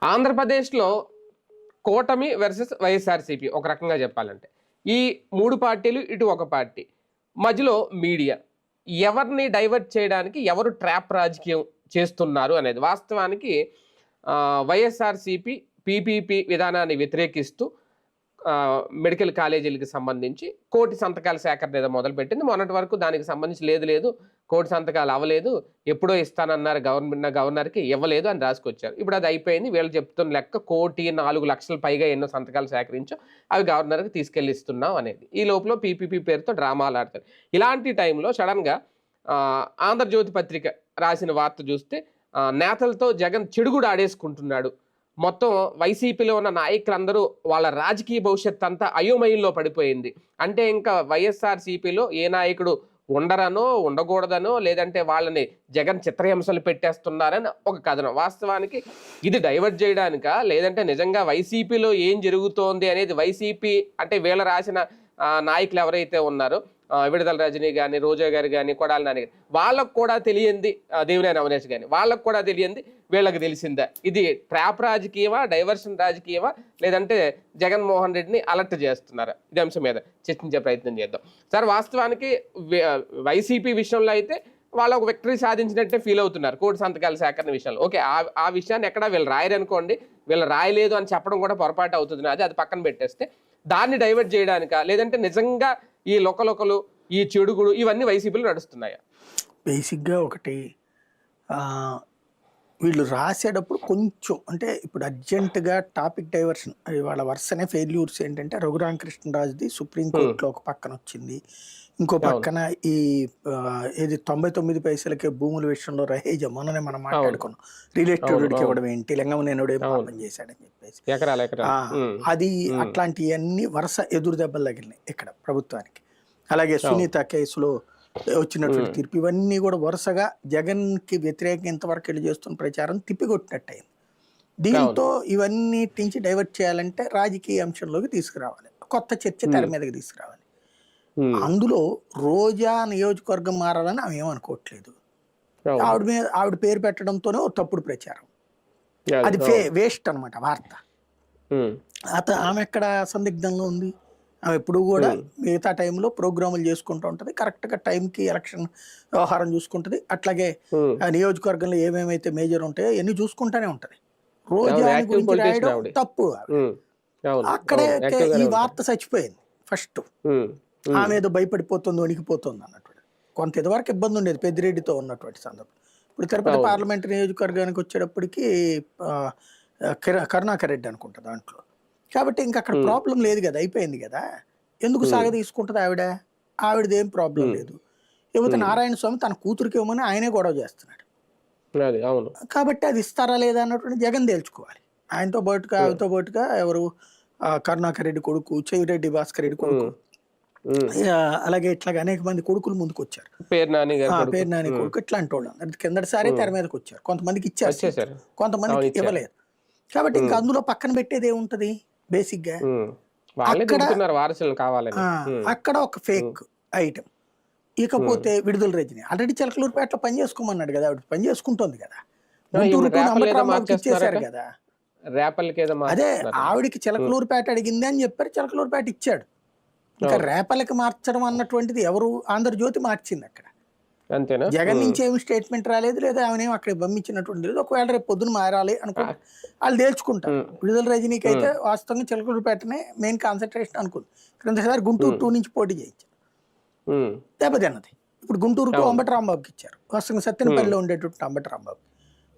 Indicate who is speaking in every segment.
Speaker 1: ఆంధ్రప్రదేశ్‌లో కూటమి వర్సెస్ వైఎస్ఆర్‌సీపీ ఒక రకంగా చెప్పాలంటే. ఈ 3 పార్టీలు, ఇటు ఒక పార్టీ. మధ్యలో మీడియా. ఎవరిని డైవర్ట్ చేయడానికి ఎవరు ట్రాప్ రాజకీయం చేస్తున్నారు అనేది. వాస్తవానికి వైఎస్ఆర్‌సీపీ పీపీపీ విధానాన్ని వ్యతిరేకిస్తూ మెడికల్ కాలేజీలకి సంబంధించి 1,00,00,000 సంతకాల సేకరణ ఏదో మొదలుపెట్టింది. మొన్నటి వరకు దానికి సంబంధించి లేదు 1,00,00,000 సంతకాలు అవ్వలేదు. ఎప్పుడో ఇస్తానన్నారు గవర్నర్‌కి ఇవ్వలేదు అని రాసుకొచ్చారు. ఇప్పుడు అది అయిపోయింది. వీళ్ళు చెప్తున్న లెక్క 1,04,00,000 పైగా ఎన్నో సంతకాలు సేకరించాం. అవి గవర్నర్‌కి తీసుకెళ్ళి ఇస్తున్నాం అనేది. ఈ లోపల పీపీపీ పేరుతో డ్రామాలు ఆడతారు. ఇలాంటి టైంలో సడన్‌గా ఆంధ్రజ్యోతి పత్రిక రాసిన వార్త చూస్తే నేతలతో జగన్ చెడుగుడు ఆడేసుకుంటున్నాడు. మొత్తం వైసీపీలో ఉన్న నాయకులందరూ వాళ్ళ రాజకీయ భవిష్యత్ అంతా అయోమయంలో పడిపోయింది. అంటే ఇంకా వైఎస్ఆర్‌సీపీలో ఏ నాయకుడు ఉండరనో, ఉండకూడదనో, లేదంటే వాళ్ళని జగన్ చిత్రహింసలు పెట్టేస్తున్నారని ఒక కథనం. వాస్తవానికి ఇది డైవర్ట్ చేయడానికా, లేదంటే నిజంగా వైసీపీలో ఏం జరుగుతోంది అనేది వైసీపీ అంటే వీళ్ళ రాసిన నాయకులు ఎవరైతే ఉన్నారో విడుదల రజనీ కానీ, రోజా గారు కానీ, కొడాలి నాని గారు, వాళ్ళకు కూడా తెలియంది దేవినేని అవినాష్ కానీ, వాళ్ళకు కూడా తెలియంది వీళ్ళకి తెలిసిందా? ఇది ట్రాప్ రాజకీయమా, డైవర్షన్ రాజకీయమా, లేదంటే జగన్మోహన్ రెడ్డిని అలర్ట్ చేస్తున్నారా? ఇది అంశం మీద చర్చించే ప్రయత్నం చేద్దాం. సార్, వాస్తవానికి వైసీపీ విషయంలో అయితే వాళ్ళు ఒక విక్టరీ సాధించినట్టే ఫీల్ అవుతున్నారు 1,00,00,000 సంతకాల సేకరణ విషయంలో. ఓకే, ఆ విషయాన్ని ఎక్కడ వీళ్ళు రాయరనుకోండి, వీళ్ళు రాయలేదు అని చెప్పడం కూడా పొరపాటు అవుతుంది. అది పక్కన పెట్టేస్తే దాన్ని డైవర్ట్ చేయడానికా, లేదంటే నిజంగా ఈ లొకలు ఈ చెడుగుడు ఇవన్నీ వైసీపీలో నడుస్తున్నాయా?
Speaker 2: బేసిక్గా ఒకటి వీళ్ళు రాసేటప్పుడు కొంచెం అంటే ఇప్పుడు అర్జెంటుగా టాపిక్ డైవర్షన్, వాళ్ళ వరుసనే ఫెయిల్యూర్స్ ఏంటంటే రఘురామకృష్ణరాజుది సుప్రీంకోర్టులో ఒక పక్కన వచ్చింది, ఇంకో పక్కన ఈ ఏది 99 పైసలకే భూముల విషయంలో రహేజ మొన్ననే మనం మాట్లాడుకున్నాం, రియల్ ఎస్టేట్కి ఇవ్వడం ఏంటి, లింగమనేనుడు ఏం పాపం చేశాడని చెప్పేసి అది అట్లాంటివన్నీ వరుస ఎదురు దెబ్బలు తగిలినాయి ఇక్కడ ప్రభుత్వానికి. అలాగే సునీత కేసులో వచ్చినటువంటి తీర్పు, ఇవన్నీ కూడా వరుసగా జగన్కి వ్యతిరేకంగా ఇంతవరకు వెళ్ళి చేస్తున్న ప్రచారం తిప్పికొట్టినట్టు అయింది. దీంతో ఇవన్నిటించి డైవర్ట్ చేయాలంటే రాజకీయ అంశంలోకి తీసుకురావాలి, కొత్త చర్చ తెర మీదకి తీసుకురావాలి. అందులో రోజా నియోజకవర్గం మారాలని ఆమె ఏమనుకోవట్లేదు. ఆవిడ పేరు పెట్టడంతోనే ఓ తప్పుడు ప్రచారం, అది వేస్ట్ అనమాట వార్త. ఆమె ఎక్కడ సందిగ్ధంలో ఉంది? ఆమె ఎప్పుడు కూడా మిగతా టైంలో ప్రోగ్రాములు చేసుకుంటూ ఉంటుంది, కరెక్ట్గా టైంకి ఎలక్షన్ వ్యవహారం చూసుకుంటుంది. అట్లాగే నియోజకవర్గంలో ఏమేమైతే మేజర్ ఉంటాయో అన్ని చూసుకుంటూనే ఉంటుంది. రోజా గురించి రాయడం తప్పు. అక్కడే ఈ వార్త చచ్చిపోయింది. ఫస్ట్ ఆమె ఏదో భయపడిపోతుంది, వణికిపోతుంది అన్నట్టు. కొంత ఇదివరకు ఇబ్బంది ఉండేది పెద్దిరెడ్డితో ఉన్నటువంటి సందర్భం. ఇప్పుడు తిరుపతి పార్లమెంట్ నియోజకవర్గానికి వచ్చేటప్పటికి కరుణాకర్ రెడ్డి అనుకుంటా దాంట్లో. కాబట్టి ఇంకా అక్కడ ప్రాబ్లం లేదు కదా, అయిపోయింది కదా. ఎందుకు సాగ తీసుకుంటుంది ఆవిడది ఏం ప్రాబ్లం లేదు. లేకపోతే నారాయణ స్వామి తన కూతురికి ఇవ్వమని ఆయనే గొడవ చేస్తున్నాడు. కాబట్టి అది ఇస్తారా లేదా అన్నటువంటి జగన్ తేల్చుకోవాలి. ఆయనతో పాటుగా ఆవిడతో పాటుగా ఎవరు కరుణాకర్ రెడ్డి కొడుకు, చెవిరెడ్డి భాస్కర్ రెడ్డి కొడుకు, అలాగే ఇట్లాగా అనేక మంది కొడుకులు ముందుకు వచ్చారు. పేరు నాని కొడుకు ఇట్లాంటి వాళ్ళు కిందటిసారి తెర మీదకి వచ్చారు. కొంతమందికి ఇచ్చారు, కొంతమందికి ఇవ్వలేదు. కాబట్టి ఇంకా అందులో పక్కన పెట్టేది ఏముంటది? బేసిక్ గా అక్కడ ఒక ఫేక్ ఐటమ్. ఇకపోతే విడుదల రజని ఆల్రెడీ చిలకలూరుపేటలో పని చేసుకోమన్నాడు కదా, ఆవిడ పని చేసుకుంటుంది కదా, ఇచ్చేసారు కదా. అదే ఆవిడికి చిలకలూరుపేట అడిగింది అని చెప్పారు, చిలకలూరుపేట ఇచ్చాడు. ఇంకా రేపలకి మార్చడం అన్నటువంటిది ఎవరు? ఆంధ్రజ్యోతి మార్చింది. అక్కడ జగన్ నుంచి ఏమి స్టేట్మెంట్ రాలేదు, లేదా ఆమెనేం అక్కడ పంపించినటువంటి లేదు. ఒకవేళ రేపు పొద్దున మారాలి అనుకుంటే వాళ్ళు తేల్చుకుంటారు. విడుదల రజనీకి అయితే వాస్తవంగా చిలకలూరుపేటనే మెయిన్ కాన్సన్ట్రేషన్ అనుకుంది. క్రిందసారి గుంటూరు 2 నుంచి పోటీ చేయించారు, దెబ్బతి అన్నది. ఇప్పుడు గుంటూరుకు అంబటి రాంబాబుకి ఇచ్చారు. వాస్తవంగా సత్తెనపల్లిలో ఉండేటువంటి అంబటి రాంబాబు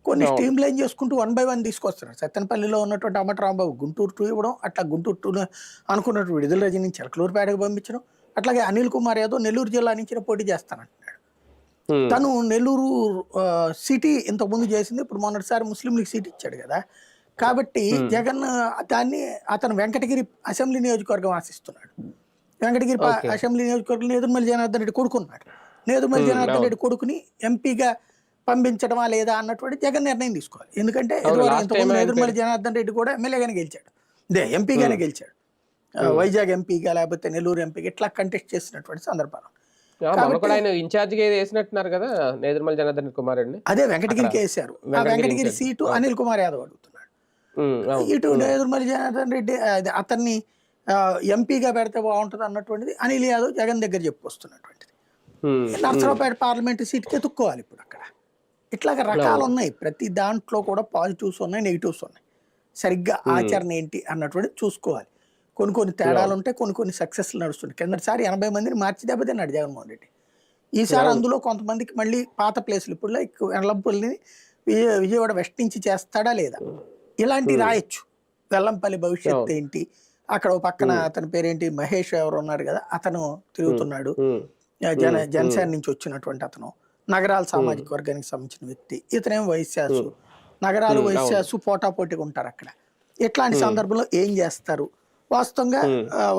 Speaker 2: కొన్ని స్ట్రీమ్ లైన్ చేసుకుంటూ 1 by 1 తీసుకొస్తున్నారు. సత్తెనపల్లిలో ఉన్నటువంటి అంబటి రాంబాబు గుంటూరు 2 ఇవ్వడం, అట్లా గుంటూరు 2 అనుకున్నట్టు విడుదల రజనీ చిలకలూరుపేటకు పంపించడం. అట్లాగే అనిల్ కుమార్ యాదవ్ నెల్లూరు జిల్లా నుంచి పోటీ చేస్తానంటున్నాడు. తను నెల్లూరు సిటీ ఇంతకుముందు చేసింది, ఇప్పుడు మొన్నటిసారి ముస్లిం లీగ్ సీట్ ఇచ్చాడు కదా. కాబట్టి జగన్ దాన్ని అతను వెంకటగిరి అసెంబ్లీ నియోజకవర్గం ఆశిస్తున్నాడు. వెంకటగిరి అసెంబ్లీ నియోజకవర్గం నేదురుమల్లి జనార్దన్ రెడ్డి కొడుకున్నాడు. నేదురుమల్లి జనార్దన్ రెడ్డి కొడుకుని ఎంపీగా పంపించడమా లేదా అన్నటువంటి జగన్ నిర్ణయం తీసుకోవాలి. ఎందుకంటే నేదురుమల్లి జనార్దన్ రెడ్డి కూడా ఎమ్మెల్యేగానే గెలిచాడు, ఎంపీగానే గెలిచాడు. వైజాగ్ ఎంపీగా లేకపోతే నెల్లూరు ఎంపీగా ఇట్లా కంటెస్ట్ చేసినటువంటి సందర్భాలు. అదే వెంకటగిరికి వేశారు. ఆ వెంకటగిరి సీటు అనిల్ కుమార్ యాదవ్ అడుగుతున్నాడు. ఇటు నేదురుమల్లి జనార్దన్ రెడ్డి అతన్ని ఎంపీగా పెడితే బాగుంటుంది అన్నటువంటిది అనిల్ యాదవ్ జగన్ దగ్గర చెప్పుకొస్తున్నటువంటిది. నర్సరావుపేట పార్లమెంటు సీట్కి ఎత్తుక్కోవాలి ఇప్పుడు అక్కడ. ఇట్లాగ రకాలు ఉన్నాయి, ప్రతి దాంట్లో కూడా పాజిటివ్స్ ఉన్నాయి, నెగిటివ్స్ ఉన్నాయి. సరిగ్గా ఆచరణ ఏంటి అన్నటువంటిది చూసుకోవాలి. కొన్ని తేడాలు ఉంటాయి, కొన్ని సక్సెస్లు నడుస్తుంటాయి. కిందసారి 80 మందిని మార్చి దెబ్బతిన్నాడు జగన్మోహన్ రెడ్డి. ఈసారి అందులో కొంతమందికి మళ్ళీ పాత ప్లేసులు ఇప్పుడు లైక్ వెల్లంపల్లిని విజయవాడ వెస్ట్ నుంచి చేస్తాడా లేదా, ఇలాంటి రాయొచ్చు. వెల్లంపల్లి భవిష్యత్తు ఏంటి, అక్కడ పక్కన అతని పేరేంటి మహేష్ ఎవరు ఉన్నారు కదా, అతను తిరుగుతున్నాడు, జనసేన నుంచి వచ్చినటువంటి అతను, నగరాల సామాజిక వర్గానికి సంబంధించిన వ్యక్తి. ఇతనేం వైశ్యాసు, నగరాలు వైశ్యాసు పోటాపోటీగా ఉంటారు అక్కడ. ఇట్లాంటి సందర్భంలో ఏం చేస్తారు? వాస్తవంగా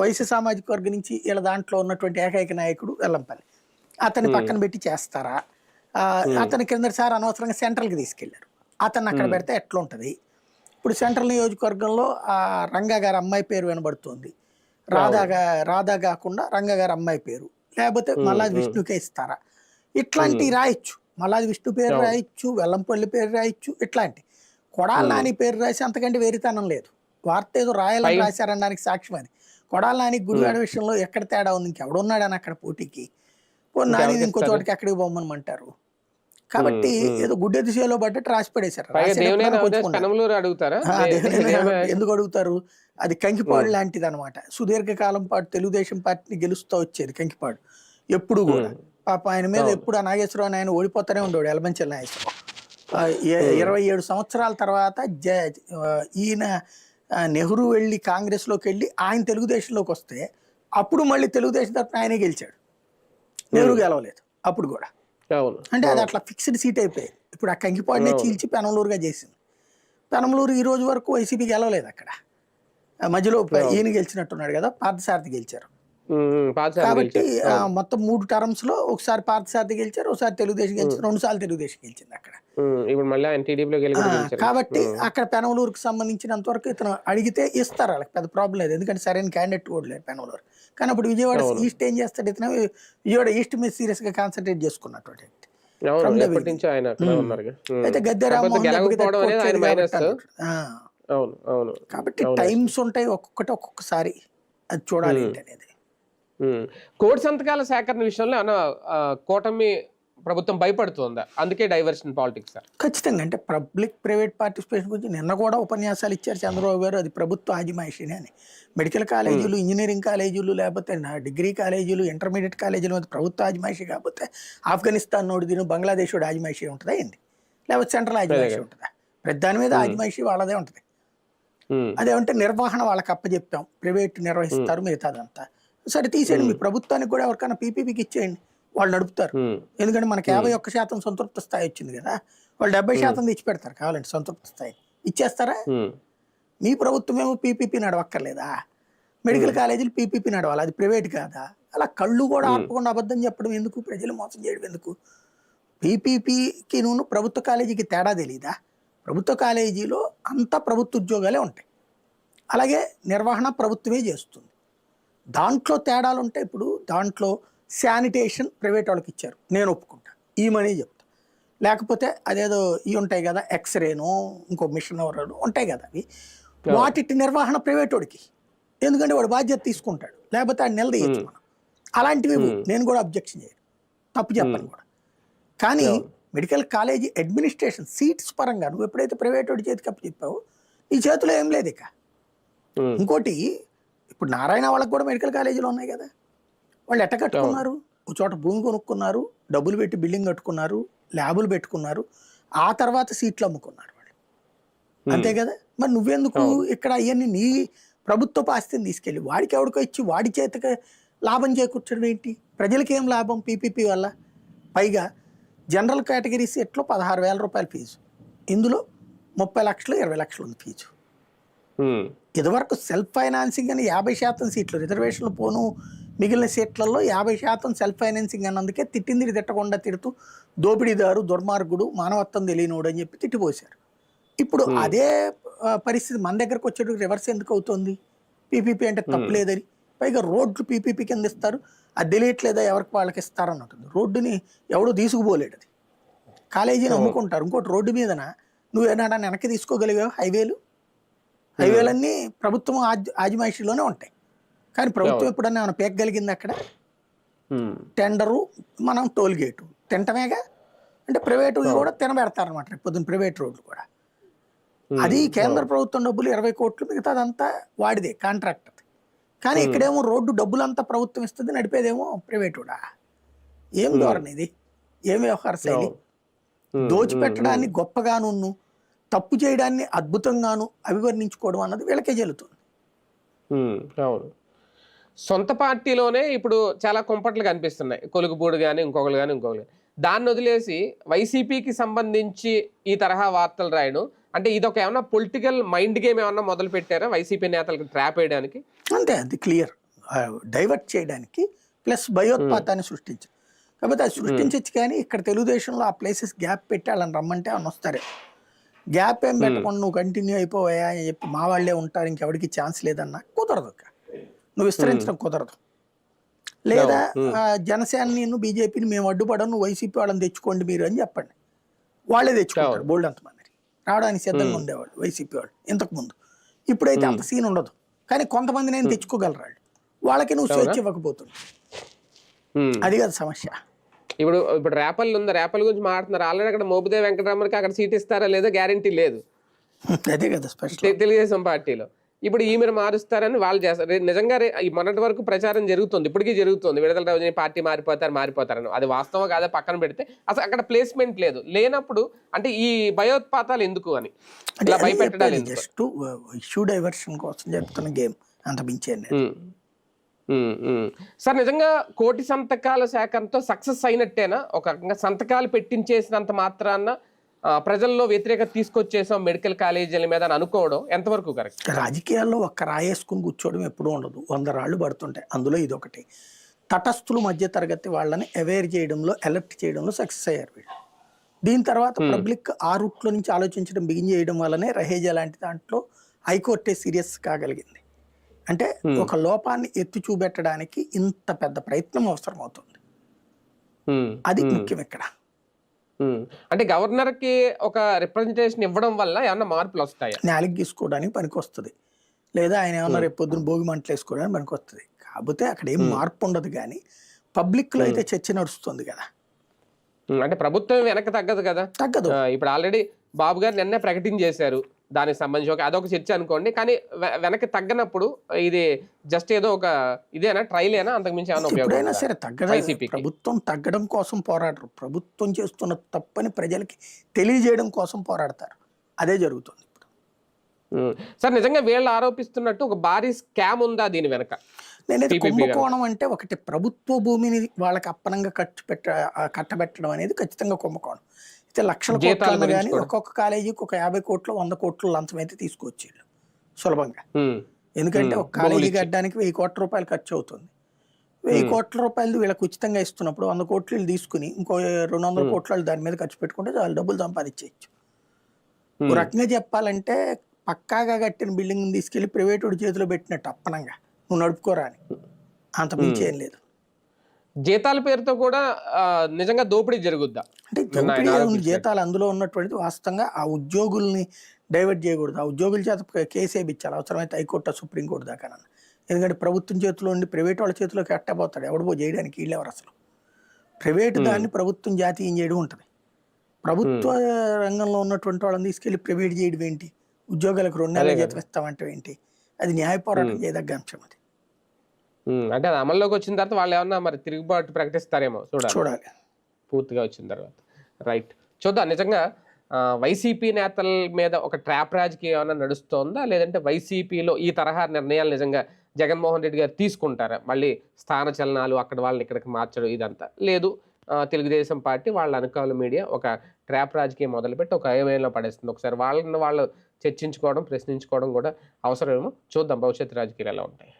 Speaker 2: వైశ్య సామాజిక వర్గం నుంచి వీళ్ళ దాంట్లో ఉన్నటువంటి ఏకైక నాయకుడు వెల్లంపల్లి, అతన్ని పక్కన పెట్టి చేస్తారా? అతని కిందసారి అనవసరంగా సెంట్రల్కి తీసుకెళ్లారు, అతన్ని అక్కడ పెడితే ఎట్లా ఉంటుంది? ఇప్పుడు సెంట్రల్ నియోజకవర్గంలో రంగా గారి అమ్మాయి పేరు వినబడుతుంది, రాధా కాకుండా రంగా గారి అమ్మాయి పేరు, లేకపోతే మల్లాది విష్ణుకే ఇస్తారా? ఇట్లాంటివి రాయొచ్చు. మల్లాది విష్ణు పేరు రాయొచ్చు, వెల్లంపల్లి పేరు రాయొచ్చు. ఇట్లాంటి కొడాల నాని పేరు రాసి అంతకంటే వేరితనం లేదు. వార్త ఏదో రాయాలని రాశారనడానికి సాక్ష్యం అది. కొడాల నాని గుడివాడ విషయంలో ఎక్కడ తేడా ఉంది, ఇంకెవడున్నాడని అక్కడ పోటీకి, నాని ఇంకో చోటకి ఎక్కడికి పోమ్మనమంటారు. కాబట్టి ఏదో గుడ్డ దిశలో పడ్డట్టు రాసి పడేశారు. ఎందుకు అడుగుతారు? అది కంకిపాడు లాంటిది అనమాట. సుదీర్ఘకాలం పాటు తెలుగుదేశం పార్టీని గెలుస్తూ వచ్చేది కంకిపాడు ఎప్పుడు కూడా. పాప ఆయన మీద ఎప్పుడు ఆ నాగేశ్వరరావు ఆయన ఓడిపోతానే ఉండేవాడు, ఎలమంచల నాగేశ్వరరావు. 27 సంవత్సరాల తర్వాత ఈయన నెహ్రూ వెళ్ళి కాంగ్రెస్లోకి వెళ్ళి ఆయన తెలుగుదేశంలోకి వస్తే అప్పుడు మళ్ళీ తెలుగుదేశం తరఫున ఆయనే గెలిచాడు, నెహ్రూ గెలవలేదు అప్పుడు కూడా. అంటే అది అట్లా ఫిక్స్డ్ సీట్ అయిపోయింది. ఇప్పుడు ఆ కంకిపాడునే చీల్చి పెనమలూరుగా చేసింది. పెనమలూరు ఈ రోజు వరకు వైసీపీ గెలవలేదు అక్కడ. మధ్యలో ఈయన గెలిచినట్టున్నాడు కదా, పార్థసారథి గెలిచారు. కాబట్టి మొత్తం 3 టర్మ్స్ లో ఒకసారి పార్థసారథి గెలిచారు, ఒకసారి తెలుగుదేశం గెలిచారు, 2 సార్లు తెలుగుదేశం గెలిచింది అక్కడ. కాబట్టి అక్కడ పెనమలూరుకు సంబంధించినంత వరకు ఇతను అడిగితే ఇస్తారు, వాళ్ళకి పెద్ద ప్రాబ్లం లేదు, ఎందుకంటే సరైన క్యాండిడేట్ కూడా లేదు పెనమలూరు. కానీ అప్పుడు విజయవాడ ఈస్ట్ ఏం చేస్తాడు, ఇతను విజయవాడ ఈస్ట్ మీద సీరియస్ గా కాన్సన్ట్రేట్ చేసుకున్నటువంటి వ్యక్తి. అయితే గద్దె రామ్మోహన్ కాబట్టి టైమ్స్ ఉంటాయి, ఒక్కొక్కసారి అది చూడాలి అనేది.
Speaker 1: కోటి సంతకాల సేకరణ విషయంలో కూటమి ప్రభుత్వం భయపడుతుందా? అందుకే డైవర్షన్ పాలిటిక్స్ సార్.
Speaker 2: ఖచ్చితంగా. అంటే పబ్లిక్ ప్రైవేట్ పార్టిసిపేషన్ గురించి నిన్న కూడా ఉపన్యాసాలు ఇచ్చారు చంద్రబాబు గారు. అది ప్రభుత్వ ఆజిమాయిషీనే అని. మెడికల్ కాలేజీలు, ఇంజనీరింగ్ కాలేజీలు, లేకపోతే డిగ్రీ కాలేజీలు, ఇంటర్మీడియట్ కాలేజీలు మీద ప్రభుత్వ ఆజిమాయిషీ కాకపోతే ఆఫ్ఘనిస్తాన్ నోడు దీని బంగ్లాదేశ్ ఆజిమాయిషీ ఉంటుందా ఏంది? లేకపోతే సెంట్రల్ ఆజిమాయిషీ ఉంటుందా? ప్రతి దాని మీద ఆజిమాయిషీ వాళ్ళదే ఉంటుంది. అదేమంటే నిర్వహణ వాళ్ళకి అప్పచెప్తాం, ప్రైవేట్ నిర్వహిస్తారు మిగతాదంతా. సరే తీసేయండి, మీ ప్రభుత్వానికి కూడా ఎవరికైనా పీపీపీకి ఇచ్చేయండి, వాళ్ళు నడుపుతారు. ఎందుకంటే మనకి 51% సంతృప్త స్థాయి వచ్చింది కదా, వాళ్ళు 70% తెచ్చి పెడతారు కావాలంటే సంతృప్త స్థాయి. ఇచ్చేస్తారా? మీ ప్రభుత్వం ఏమో పీపీపీ నడవక్కర్లేదా? మెడికల్ కాలేజీలు పీపీపీ నడవాలి, అది ప్రైవేట్ కాదా? అలా కళ్ళు కూడా ఆపకుండా అబద్ధం చెప్పడం ఎందుకు, ప్రజలు మోసం చేయడం ఎందుకు? పీపీపీకి నువ్వు ప్రభుత్వ కాలేజీకి తేడా తెలీదా? ప్రభుత్వ కాలేజీలో అంతా ప్రభుత్వ ఉద్యోగాలే ఉంటాయి, అలాగే నిర్వహణ ప్రభుత్వమే చేస్తుంది. దాంట్లో తేడాలు ఉంటాయి. ఇప్పుడు దాంట్లో శానిటేషన్ ప్రైవేట్ వాళ్ళకి ఇచ్చారు, నేను ఒప్పుకుంటా, ఈ మనీ చెప్తా. లేకపోతే అదేదో ఇవి ఉంటాయి కదా, ఎక్స్రేనో ఇంకో మిషన్ ఎవరో ఉంటాయి కదా, అవి వాటి నిర్వహణ ప్రైవేట్ వాడికి, ఎందుకంటే వాడు బాధ్యత తీసుకుంటాడు, లేకపోతే ఆ నెల తీయచ్చు మనం. అలాంటివి నేను కూడా అబ్జెక్షన్ చేయను, తప్పు చెప్పను కూడా. కానీ మెడికల్ కాలేజీ అడ్మినిస్ట్రేషన్ సీట్స్ పరంగా నువ్వు ఎప్పుడైతే ప్రైవేట్ వాడి చేతికి అప్పు చెప్పావో నీ చేతిలో ఏం లేదు ఇక. ఇంకోటి, ఇప్పుడు నారాయణ వాళ్ళకి కూడా మెడికల్ కాలేజీలు ఉన్నాయి కదా, వాళ్ళు ఎట్ట కట్టుకున్నారు? ఒక చోట భూమి కొనుక్కున్నారు, డబ్బులు పెట్టి బిల్డింగ్ కట్టుకున్నారు, ల్యాబులు పెట్టుకున్నారు, ఆ తర్వాత సీట్లు అమ్ముకున్నారు వాళ్ళు, అంతే కదా. మరి నువ్వెందుకు ఇక్కడ అవన్నీ నీ ప్రభుత్వపు ఆస్తిని తీసుకెళ్ళి వాడికి ఎవరికో ఇచ్చి వాడి చేతికి లాభం చేకూర్చడం ఏంటి? ప్రజలకి ఏం లాభం పీపీపీ వల్ల? పైగా జనరల్ కేటగిరీ సీట్లో 16,000 రూపాయల ఫీజు, ఇందులో 30 లక్షలు 20 లక్షలు ఉంది ఫీజు. ఇదివరకు సెల్ఫ్ ఫైనాన్సింగ్ అని 50% సీట్లు రిజర్వేషన్లు పోను, మిగిలిన సీట్లలో 50% సెల్ఫ్ ఫైనాన్సింగ్ అన్నందుకే తిట్టింది తిట్టకుండా తిడుతూ దోపిడీదారు, దుర్మార్గుడు, మానవత్వం తెలియనోడు అని చెప్పి తిట్టిపోశారు. ఇప్పుడు అదే పరిస్థితి మన దగ్గరకు వచ్చేటప్పుడు రివర్స్ ఎందుకు అవుతుంది? పీపీపీ అంటే తప్పు లేదని, పైగా రోడ్లు పీపీపీ కింద ఇస్తారు, అది తెలియట్లేదా ఎవరికి వాళ్ళకి ఇస్తారని ఉంటుంది. రోడ్డుని ఎవడో తీసుకుపోలేడు, అది కాలేజీని అమ్ముకుంటారు. ఇంకోటి, రోడ్డు మీదన నువ్వేనా వెనక్కి తీసుకోగలిగావు హైవేలు? హైవేలన్నీ ప్రభుత్వం ఆజిమాయిషీలోనే ఉంటాయి. కానీ ప్రభుత్వం ఎప్పుడన్నా ఏమైనా పేకగలిగింది అక్కడ? టెండరు, మనం టోల్ గేటు తింటమేగా. అంటే ప్రైవేట్ కూడా తినబెడతారనమాట రేపు పొద్దున్న ప్రైవేట్ రోడ్లు కూడా. అది కేంద్ర ప్రభుత్వం డబ్బులు 20 కోట్లు, మిగతాదంతా వాడిదే, కాంట్రాక్ట్. కానీ ఇక్కడేమో రోడ్డు డబ్బులంతా ప్రభుత్వం ఇస్తుంది, నడిపేదేమో ప్రైవేటుడా. ఏం ధోరణి ఇది? ఏం వ్యవహార శైలి? దోచిపెట్టడాన్ని గొప్పగాను, తప్పు చేయడాన్ని అద్భుతంగాను అభివర్ణించుకోవడం అన్నది వీళ్ళకే చెల్లుతుంది.
Speaker 1: అవును. సొంత పార్టీలోనే ఇప్పుడు చాలా కుంపట్లు కనిపిస్తున్నాయి, కొలుగుబూడు కానీ ఇంకొకరు కానీ. దాన్ని వదిలేసి వైసీపీకి సంబంధించి ఈ తరహా వార్తలు రాయడం అంటే ఇదొక ఏమన్నా పొలిటికల్ మైండ్ గేమ్ ఏమన్నా మొదలు పెట్టారా వైసీపీ నేతలకు ట్రాప్ వేయడానికి?
Speaker 2: అంతే, అది క్లియర్. డైవర్ట్ చేయడానికి, ప్లస్ భయోత్పాతాన్ని సృష్టించారు. కాకపోతే అది సృష్టించచ్చు, కానీ ఇక్కడ తెలుగుదేశంలో ఆ ప్లేసెస్ గ్యాప్ పెట్టి వాళ్ళని రమ్మంటే అని వస్తారే. గ్యాప్ ఏం పెట్టకుండా నువ్వు కంటిన్యూ అయిపోయా అని చెప్పి మా వాళ్ళే ఉంటారు, ఇంకెవరికి ఛాన్స్ లేదన్నా కుదరదు. నువ్వు విస్తరించడం కుదరదు. లేదా జనసేనని, బీజేపీని మేము అడ్డుపడను, నువ్వు వైసీపీ వాళ్ళని తెచ్చుకోండి మీరు అని చెప్పండి. వాళ్ళే తెచ్చుకుంటారు బోల్డ్ అంతమంది. రావడానికి సిద్ధంగా ఉండేవాళ్ళు వైసీపీ వాళ్ళు ఇంతకుముందు. ఇప్పుడైతే అంత సీన్ ఉండదు. కానీ కొంతమంది నేను తెచ్చుకోగలరు వాళ్ళు. వాళ్ళకి నువ్వు స్వేచ్ఛ ఇవ్వకపోతుంది. అది కదా సమస్య.
Speaker 1: ఇప్పుడు రేపల్లి ఉంది, రేపల్ గురించి మాట్లాడుతున్నారు. ఆల్రెడీ అక్కడ మోపిదేవి వెంకటరామకి అక్కడ సీట్ ఇస్తారా లేదా గ్యారంటీ లేదు.
Speaker 2: అదే కదా స్పెషల్
Speaker 1: తెలుగుదేశం పార్టీలో. ఇప్పుడు ఈమెను మారుస్తారని వాళ్ళు చేస్తారు. నిజంగా మొన్నటి వరకు ప్రచారం జరుగుతుంది, ఇప్పటికీ జరుగుతుంది, విడుదల రోజున పార్టీ మారిపోతారని. అది వాస్తవం కాదా పక్కన పెడితే అసలు అక్కడ ప్లేస్మెంట్ లేనప్పుడు అంటే ఈ భయోత్పాతాలు ఎందుకు అని ఇలా భయపెట్టడాలు
Speaker 2: జస్ట్ ఇష్యూ డైవర్షన్ కోసం జరుగుతున్న గేమ్, అంత మించేయండి.
Speaker 1: సార్, నిజంగా కోటి సంతకాల శాఖంతో సక్సెస్ అయినట్టేనా? ఒక రకంగా సంతకాలు పెట్టించేసినంత మాత్రాన ప్రజల్లో వ్యతిరేకత తీసుకొచ్చేసాం మెడికల్ కాలేజీల మీద అని అనుకోవడం ఎంతవరకు కరెక్ట్?
Speaker 2: రాజకీయాల్లో ఒక్క రాయేసుకుని కూర్చోవడం ఎప్పుడూ ఉండదు, 100 రాళ్ళు పడుతుంటాయి. అందులో ఇదొకటి. తటస్థులు మధ్య తరగతి వాళ్ళని అవేర్ చేయడంలో, అలర్ట్ చేయడంలో సక్సెస్ అయ్యారు వీళ్ళు. దీని తర్వాత పబ్లిక్ ఆ రూట్లో నుంచి ఆలోచించడం బిగిన్ చేయడం వల్లనే రహేజా లాంటి దాంట్లో హైకోర్టే సీరియస్ కాగలిగింది. అంటే ఒక లోపాన్ని ఎత్తి చూపెట్టడానికి ఇంత పెద్ద ప్రయత్నం అవసరం అవుతుంది. అది ముఖ్యం ఇక్కడ.
Speaker 1: అంటే గవర్నర్ కి ఒక రిప్రజెంటేషన్ ఇవ్వడం వల్ల ఏమన్నా మార్పులు వస్తాయి?
Speaker 2: నేలకి గీసుకోవడానికి పనికి వస్తుంది, లేదా ఆయన ఏమన్నా రేపు పొద్దున భోగి మంటలు వేసుకోవడానికి పనికి వస్తుంది. కాకపోతే అక్కడ ఏం మార్పు ఉండదు. కానీ పబ్లిక్ లో అయితే చర్చ నడుస్తుంది కదా.
Speaker 1: అంటే ప్రభుత్వం వెనక్కి తగ్గదు కదా.
Speaker 2: తగ్గదు.
Speaker 1: ఇప్పుడు ఆల్రెడీ బాబు గారు నిన్నే ప్రకటించేశారు దానికి సంబంధించి అదొక చర్చ అనుకోండి. కానీ వెనక్కి తగ్గనప్పుడు ఇది జస్ట్ ఏదో ఒక ఇదేనా, ట్రైల్ అయినా, అంతకుమించి ఏమైనా
Speaker 2: ఎప్పుడైనా సరే తగ్గదు. ప్రభుత్వం తగ్గడం కోసం పోరాడరు, ప్రభుత్వం చేస్తున్న తప్పని ప్రజలకి తెలియజేయడం కోసం పోరాడతారు. అదే జరుగుతుంది ఇప్పుడు.
Speaker 1: సార్, నిజంగా వీళ్ళు ఆరోపిస్తున్నట్టు ఒక భారీ స్కామ్ ఉందా దీని వెనక?
Speaker 2: నేనైతే కుంభకోణం అంటే ఒకటి, ప్రభుత్వ భూమిని వాళ్ళకి అప్పనంగా కట్టబెట్టడం అనేది ఖచ్చితంగా కుంభకోణం. అయితే లక్షల కోట్లు కానీ ఒక్కొక్క కాలేజీకి ఒక 50 కోట్లు 100 కోట్లు లంచం అయితే తీసుకొచ్చి సులభంగా. ఎందుకంటే ఒక కాలేజీ కట్టడానికి 1000 కోట్ల రూపాయలు ఖర్చు అవుతుంది. 1000 కోట్ల రూపాయలు వీళ్ళకి ఉచితంగా ఇస్తున్నప్పుడు 100 కోట్లు వీళ్ళు తీసుకుని ఇంకో 200 కోట్లు దాని మీద ఖర్చు పెట్టుకుంటే వాళ్ళు డబ్బులు సంపాదించేయచ్చు. ఒక రకంగా చెప్పాలంటే పక్కాగా కట్టిన బిల్డింగ్ తీసుకెళ్లి ప్రైవేటు చేతిలో పెట్టినట్టు అప్పనంగా నువ్వు నడుపుకోరా అని. అంత మించి ఏం లేదు.
Speaker 1: జీతాల పేరుతో కూడా నిజంగా దోపిడీ జరుగుద్దా?
Speaker 2: అంటే దోపిడీ జీతాలు అందులో ఉన్నటువంటిది వాస్తవంగా ఆ ఉద్యోగుల్ని డైవర్ట్ చేయకూడదు. ఆ ఉద్యోగుల చేత కేసు వేయించాలి, అవసరమైతే హైకోర్టు సుప్రీంకోర్టు దాకా. ఎందుకంటే ప్రభుత్వం చేతిలో ఉండి ప్రైవేట్ వాళ్ళ చేతిలోకి ఎట్టబోతాడు, ఎవడబో చేయడానికి వీళ్ళెవరు అసలు. ప్రైవేట్ దాన్ని ప్రభుత్వం జాతీయం చేయడం ఉంటుంది. ప్రభుత్వ రంగంలో ఉన్నటువంటి వాళ్ళని తీసుకెళ్లి ప్రైవేట్ చేయడం ఏంటి? ఉద్యోగాలకు 2 నెలల జీతం ఇస్తామంటే ఏంటి? అది న్యాయ పోరాటం చేయదగ్గ అంశం. అది
Speaker 1: అంటే అది అమల్లోకి వచ్చిన తర్వాత వాళ్ళు ఏమన్నా మరి తిరుగుబాటు ప్రకటిస్తారేమో
Speaker 2: చూడాలి
Speaker 1: పూర్తిగా వచ్చిన తర్వాత. రైట్, చూద్దాం. నిజంగా వైసీపీ నేతల మీద ఒక ట్రాప్ రాజకీయం ఏమైనా నడుస్తోందా, లేదంటే వైసీపీలో ఈ తరహా నిర్ణయాలు నిజంగా జగన్మోహన్ రెడ్డి గారు తీసుకుంటారా? మళ్ళీ స్థాన చలనాలు, అక్కడ వాళ్ళని ఇక్కడికి మార్చడం ఇదంతా లేదు. తెలుగుదేశం పార్టీ వాళ్ళ అనుకూల మీడియా ఒక ట్రాప్ రాజకీయం మొదలుపెట్టి ఒక అయోమయంలో పడేస్తుంది. ఒకసారి వాళ్ళని వాళ్ళు చర్చించుకోవడం, ప్రశ్నించుకోవడం కూడా అవసరమేమో. చూద్దాం భవిష్యత్తు రాజకీయాలు ఎలా ఉంటాయి.